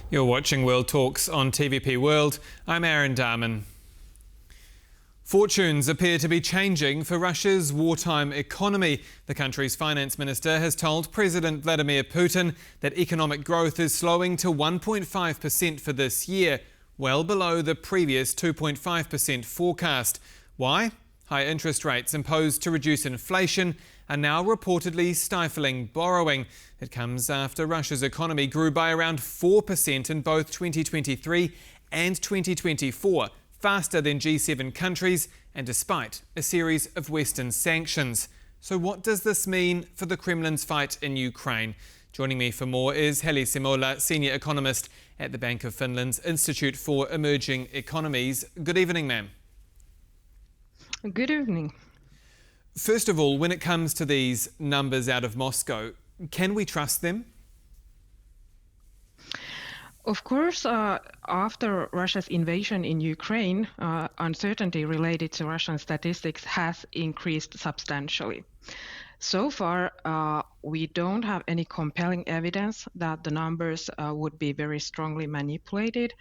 You're watching World Talks on TVP World. I'm Aaron Darman. Fortunes appear to be changing for Russia's wartime economy. The country's finance minister has told President Vladimir Putin that economic growth is slowing to 1.5% for this year, well below the previous 2.5% forecast. Why? High interest rates imposed to reduce inflation are now reportedly stifling borrowing. It comes after Russia's economy grew by around 4% in both 2023 and 2024, faster than G7 countries and despite a series of Western sanctions. So what does this mean for the Kremlin's fight in Ukraine? Joining me for more is Heli Simola, senior economist at the Bank of Finland's Institute for Emerging Economies. Good evening, ma'am. Good evening. First of all, when it comes to these numbers out of Moscow, can we trust them? Of course, after Russia's invasion in Ukraine, uncertainty related to Russian statistics has increased substantially. So far, we don't have any compelling evidence that the numbers would be very strongly manipulated,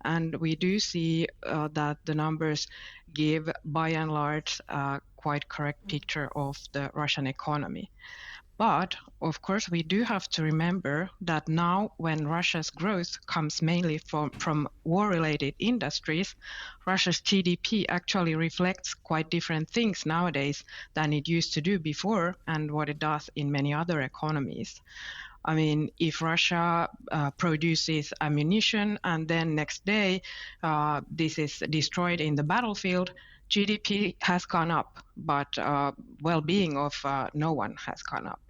and we do see that the numbers give, by and large, a quite correct picture of the Russian economy. But, of course, we do have to remember that now when Russia's growth comes mainly from war-related industries, Russia's GDP actually reflects quite different things nowadays than it used to do before and what it does in many other economies. I mean, if Russia produces ammunition and then next day this is destroyed in the battlefield, GDP has gone up, but well-being of no one has gone up.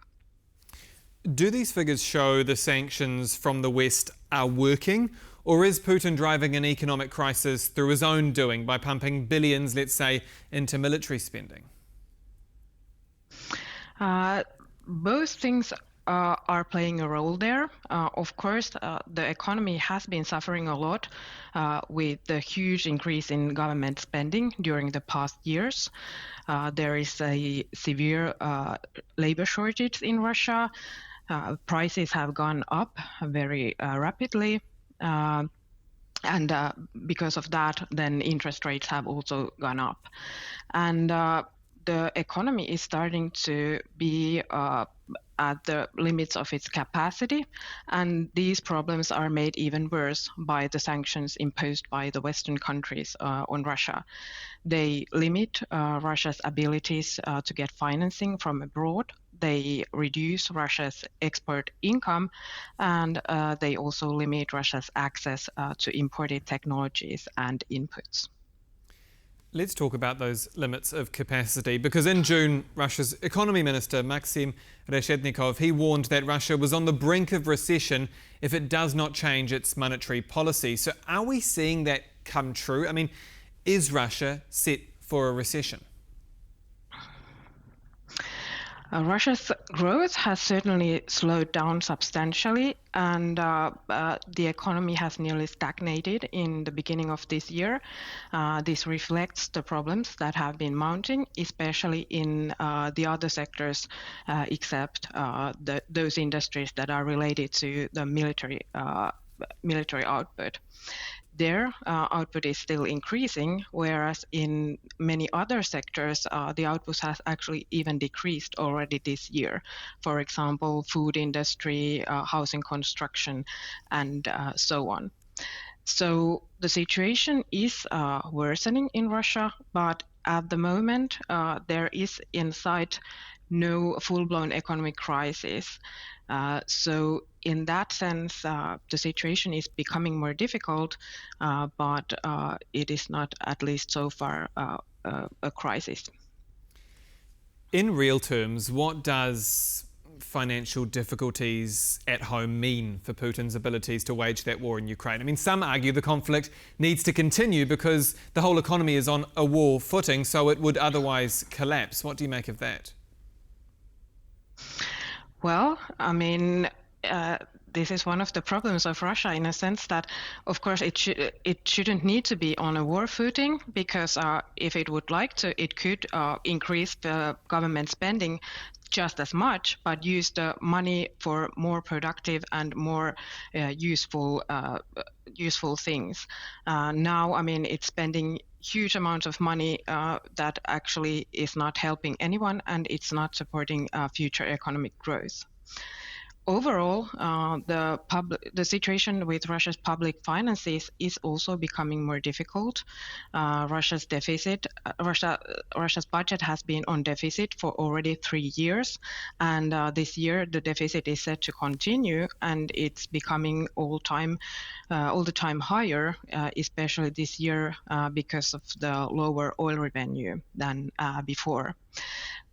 Do these figures show the sanctions from the West are working, or is Putin driving an economic crisis through his own doing by pumping billions, let's say, into military spending? Both things are playing a role there. Of course, the economy has been suffering a lot with the huge increase in government spending during the past years. There is a severe labor shortage in Russia. Prices have gone up very rapidly. And because of that, then interest rates have also gone up. And the economy is starting to be at the limits of its capacity, and these problems are made even worse by the sanctions imposed by the Western countries on Russia. They limit Russia's abilities to get financing from abroad. They reduce Russia's export income, and they also limit Russia's access to imported technologies and inputs. Let's talk about those limits of capacity, because in June, Russia's economy minister, Maxim Reshetnikov, he warned that Russia was on the brink of recession if it does not change its monetary policy. So are we seeing that come true? I mean, is Russia set for a recession? Russia's growth has certainly slowed down substantially, and the economy has nearly stagnated in the beginning of this year. This reflects the problems that have been mounting, especially in the other sectors, except those industries that are related to the military output. Their output is still increasing, whereas in many other sectors, the output has actually even decreased already this year. For example, food industry, housing construction, and so on. So the situation is worsening in Russia, but at the moment, there is in sight no full-blown economic crisis. So in that sense, the situation is becoming more difficult, but it is not, at least so far, a crisis. In real terms, what does financial difficulties at home mean for Putin's abilities to wage that war in Ukraine? I mean, some argue the conflict needs to continue because the whole economy is on a war footing, so it would otherwise collapse. What do you make of that? Well, I mean, this is one of the problems of Russia in a sense that, of course, it shouldn't need to be on a war footing because if it would like to, it could increase the government spending just as much, but use the money for more productive and more useful things. Now, I mean, it's spending huge amounts of money that actually is not helping anyone, and it's not supporting future economic growth. Overall, the situation with Russia's public finances is also becoming more difficult. Russia's budget has been on deficit for already 3 years, and this year the deficit is set to continue, and it's becoming all the time higher, especially this year because of the lower oil revenue than before.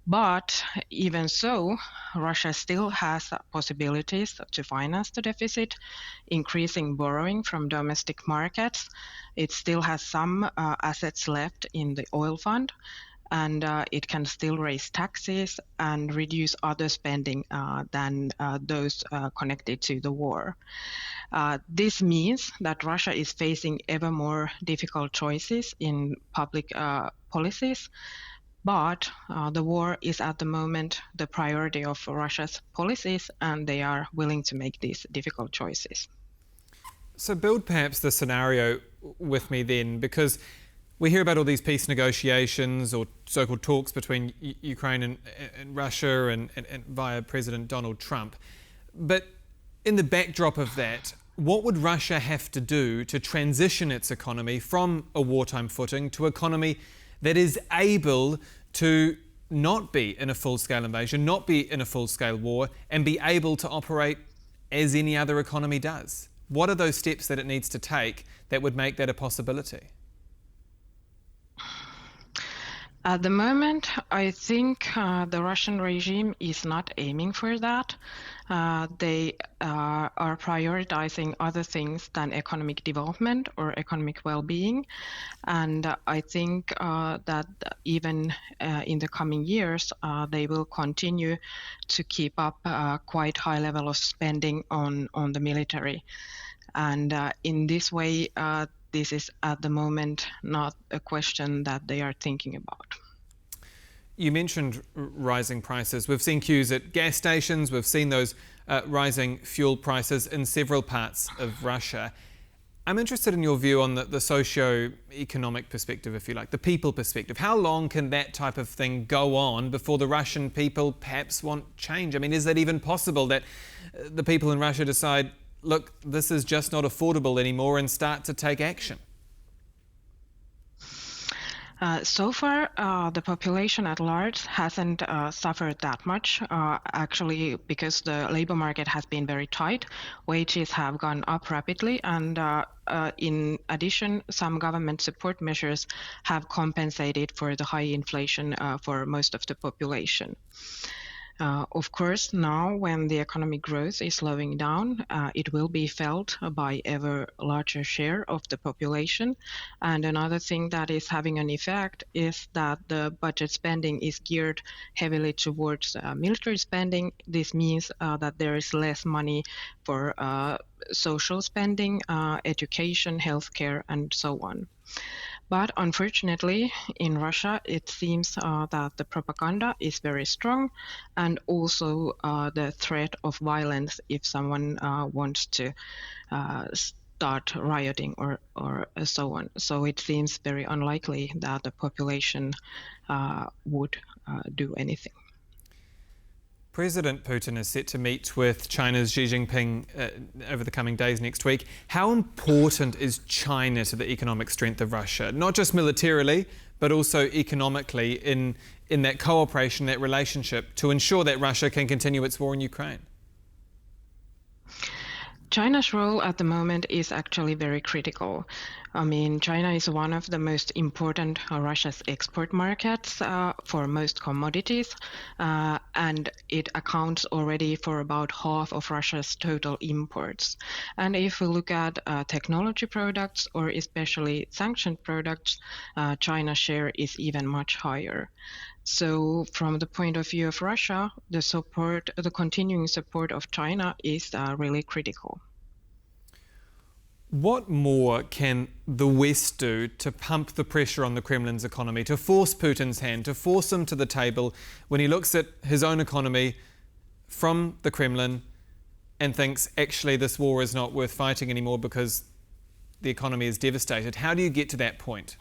But even so, Russia still has possibilities to finance the deficit, increasing borrowing from domestic markets. It still has some assets left in the oil fund, and it can still raise taxes and reduce other spending than those connected to the war. This means that Russia is facing ever more difficult choices in public policies. But the war is at the moment the priority of Russia's policies, and they are willing to make these difficult choices. So build perhaps the scenario with me then, because we hear about all these peace negotiations or so-called talks between Ukraine and Russia and via President Donald Trump. But in the backdrop of that, what would Russia have to do to transition its economy from a wartime footing to an economy that is able to not be in a full-scale invasion, not be in a full-scale war, and be able to operate as any other economy does? What are those steps that it needs to take that would make that a possibility? At the moment, I think the Russian regime is not aiming for that. They are prioritizing other things than economic development or economic well-being. And I think that even in the coming years, they will continue to keep up quite high level of spending on the military. And in this way, this is at the moment not a question that they are thinking about. You mentioned rising prices. We've seen queues at gas stations. We've seen those rising fuel prices in several parts of Russia. I'm interested in your view on the socio-economic perspective, if you like, the people perspective. How long can that type of thing go on before the Russian people perhaps want change? I mean, is that even possible that the people in Russia decide, look, this is just not affordable anymore, and start to take action? So far, the population at large hasn't suffered that much, actually, because the labor market has been very tight. Wages have gone up rapidly, and in addition, some government support measures have compensated for the high inflation for most of the population. Of course, now when the economic growth is slowing down, it will be felt by ever larger share of the population. And another thing that is having an effect is that the budget spending is geared heavily towards military spending. This means that there is less money for social spending, education, healthcare, and so on. But unfortunately, in Russia, it seems that the propaganda is very strong, and also the threat of violence if someone wants to start rioting or so on. So it seems very unlikely that the population would do anything. President Putin is set to meet with China's Xi Jinping over the coming days next week. How important is China to the economic strength of Russia? Not just militarily, but also economically in that cooperation, that relationship, to ensure that Russia can continue its war in Ukraine? China's role at the moment is actually very critical. I mean, China is one of the most important Russia's export markets for most commodities, and it accounts already for about half of Russia's total imports. And if we look at technology products, or especially sanctioned products, China's share is even much higher. So from the point of view of Russia, the continuing support of China is really critical. What more can the West do to pump the pressure on the Kremlin's economy, to force Putin's hand, to force him to the table when he looks at his own economy from the Kremlin and thinks, actually, this war is not worth fighting anymore because the economy is devastated? How do you get to that point?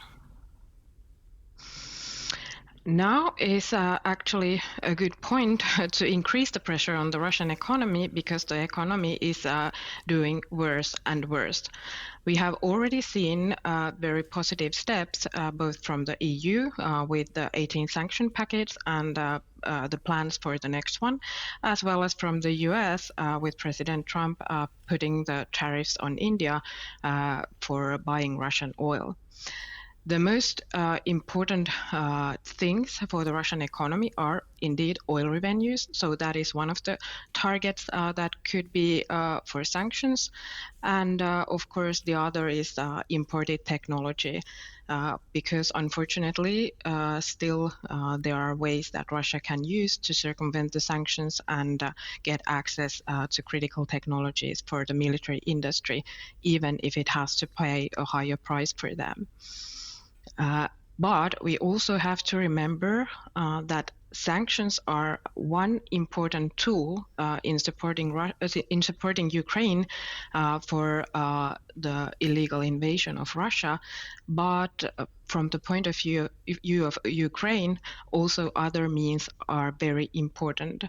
Now is actually a good point to increase the pressure on the Russian economy, because the economy is doing worse and worse. We have already seen very positive steps, both from the EU with the 18 sanction packets and the plans for the next one, as well as from the US with President Trump putting the tariffs on India for buying Russian oil. The most important things for the Russian economy are indeed oil revenues. So that is one of the targets that could be for sanctions. And of course, the other is imported technology, because unfortunately, still there are ways that Russia can use to circumvent the sanctions and get access to critical technologies for the military industry, even if it has to pay a higher price for them. But we also have to remember that sanctions are one important tool in supporting Ukraine for the illegal invasion of Russia. But from the point of view of Ukraine, also other means are very important.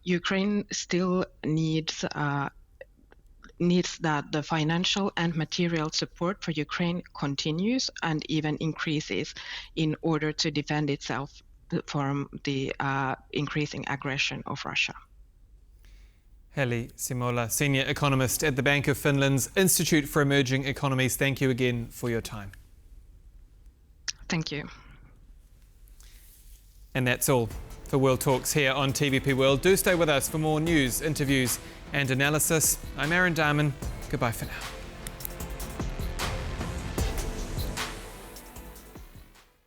Ukraine still needs that the financial and material support for Ukraine continues and even increases in order to defend itself from the increasing aggression of Russia. Heli Simola, senior economist at the Bank of Finland's Institute for Emerging Economies. Thank you again for your time. Thank you. And that's all for World Talks here on TVP World. Do stay with us for more news, interviews and analysis. I'm Aaron Darman. Goodbye for now.